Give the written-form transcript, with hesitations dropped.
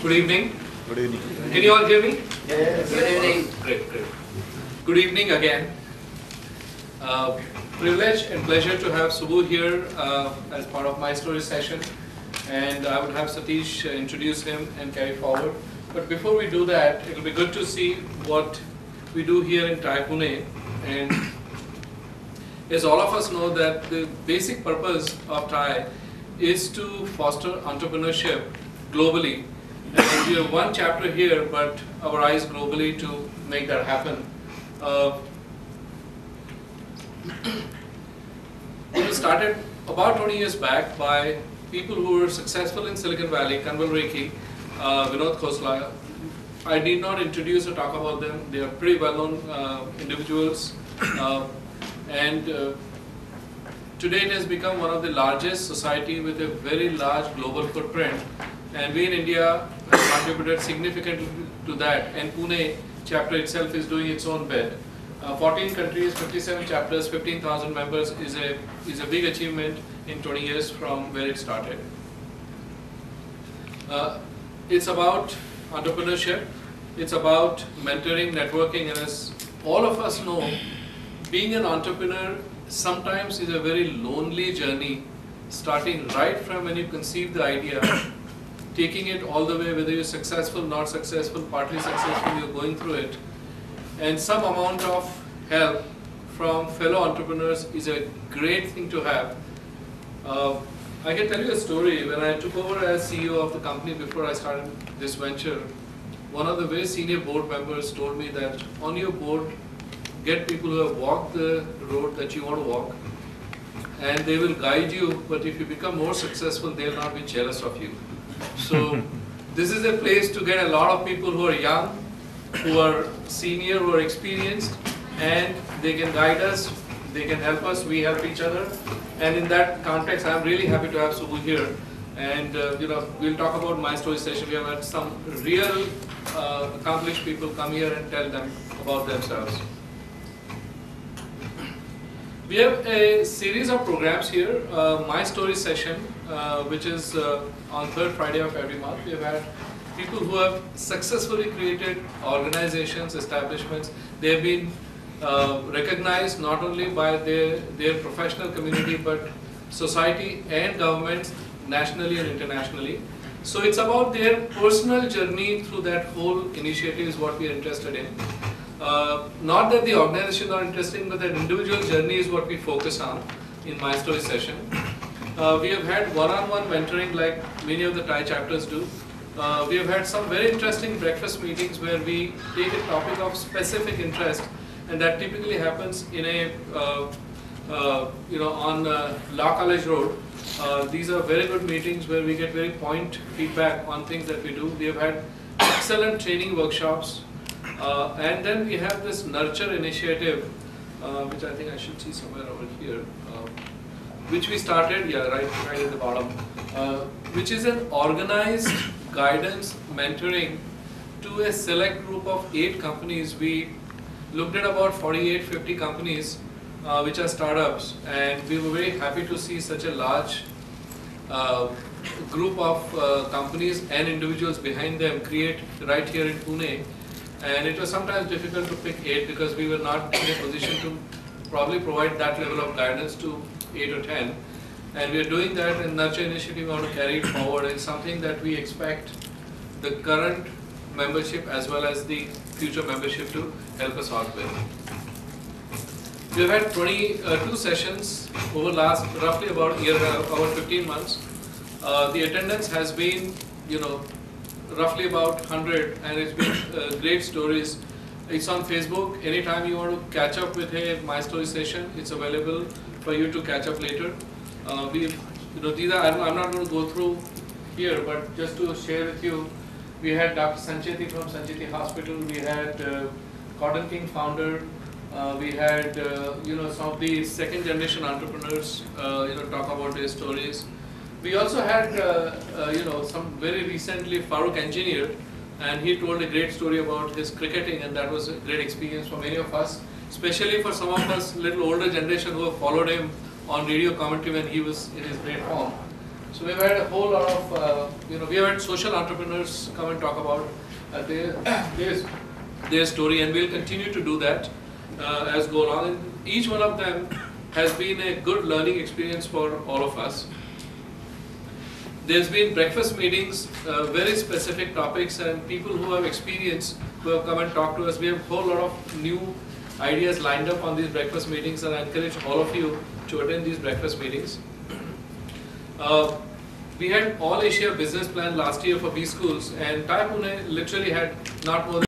Good evening. Good evening. Can you all hear me? Yes. Good evening. Great, great. Good evening again. Privilege and pleasure to have Subbu here as part of my story session, and I would have Satish introduce him and carry forward. But before we do that, it will be good to see what we do here in TiE Pune. And as all of us know that the basic purpose of TiE is to foster entrepreneurship globally. And we have one chapter here, but our eyes globally to make that happen. It was started about 20 years back by people who were successful in Silicon Valley, Kanwal Rekhi, Vinod Khosla. I need not introduce or talk about them. They are pretty well-known individuals. Today it has become one of the largest society with a very large global footprint. And we in India have contributed significantly to that. And Pune chapter itself is doing its own bit. 14 countries, 57 chapters, 15,000 members is a big achievement in 20 years from where it started. It's about entrepreneurship. It's about mentoring, networking, and as all of us know, being an entrepreneur sometimes is a very lonely journey, starting right from when you conceive the idea, taking it all the way, whether you're successful, not successful, partly successful, you're going through it. And some amount of help from fellow entrepreneurs is a great thing to have. I can tell you a story. When I took over as CEO of the company before I started this venture, one of the very senior board members told me that on your board, get people who have walked the road that you want to walk, and they will guide you, but if you become more successful, they will not be jealous of you. So this is a place to get a lot of people who are young, who are senior, who are experienced, and they can guide us, they can help us, we help each other. And in that context, I'm really happy to have Subbu here. And we'll talk about my story session. We have had some real accomplished people come here and tell them about themselves. We have a series of programs here. My story session, which is on third Friday of every month. We have had people who have successfully created organizations, establishments. They have been recognized not only by their professional community, but society and governments nationally and internationally. So it's about their personal journey through that whole initiative is what we are interested in. Not that the organization is not interesting, but that individual journey is what we focus on in my story session. We have had one-on-one mentoring like many of the TiE chapters do. We have had some very interesting breakfast meetings where we take a topic of specific interest, and that typically happens in a on Law College Road. These are very good meetings where we get very point feedback on things that we do. We have had excellent training workshops, and then we have this nurture initiative, which I think I should see somewhere over here, which we started, right at the bottom, which is an organized guidance mentoring to a select group of 8 companies. We looked at about 48, 50 companies which are startups, and we were very happy to see such a large group of companies and individuals behind them create right here in Pune. And it was sometimes difficult to pick 8 because we were not in a position to probably provide that level of guidance to 8 or 10. And we are doing that, and Nurture Initiative, we want to carry it forward. It's something that we expect the current membership as well as the future membership to help us out with. We have had 22 sessions over last roughly about a year, about 15 months. The attendance has been, roughly about 100, and it's been great stories. It's on Facebook. Anytime you want to catch up with a My Story session, it's available for you to catch up later. These are, I'm not going to go through here, but just to share with you, we had Dr. Sancheti from Sancheti Hospital. We had Cotton King founder. We had some of the second generation entrepreneurs talk about their stories. We also had some very recently Farooq engineer, and he told a great story about his cricketing, and that was a great experience for many of us, especially for some of us little older generation who have followed him on radio commentary when he was in his great form. So we've had a whole lot of, we have had social entrepreneurs come and talk about their story, and we'll continue to do that as go along. And each one of them has been a good learning experience for all of us. There's been breakfast meetings, very specific topics, and people who have experience who have come and talked to us. We have a whole lot of new ideas lined up on these breakfast meetings, and I encourage all of you to attend these breakfast meetings. We had All Asia Business Plan last year for B schools, and TiE Pune literally had not more than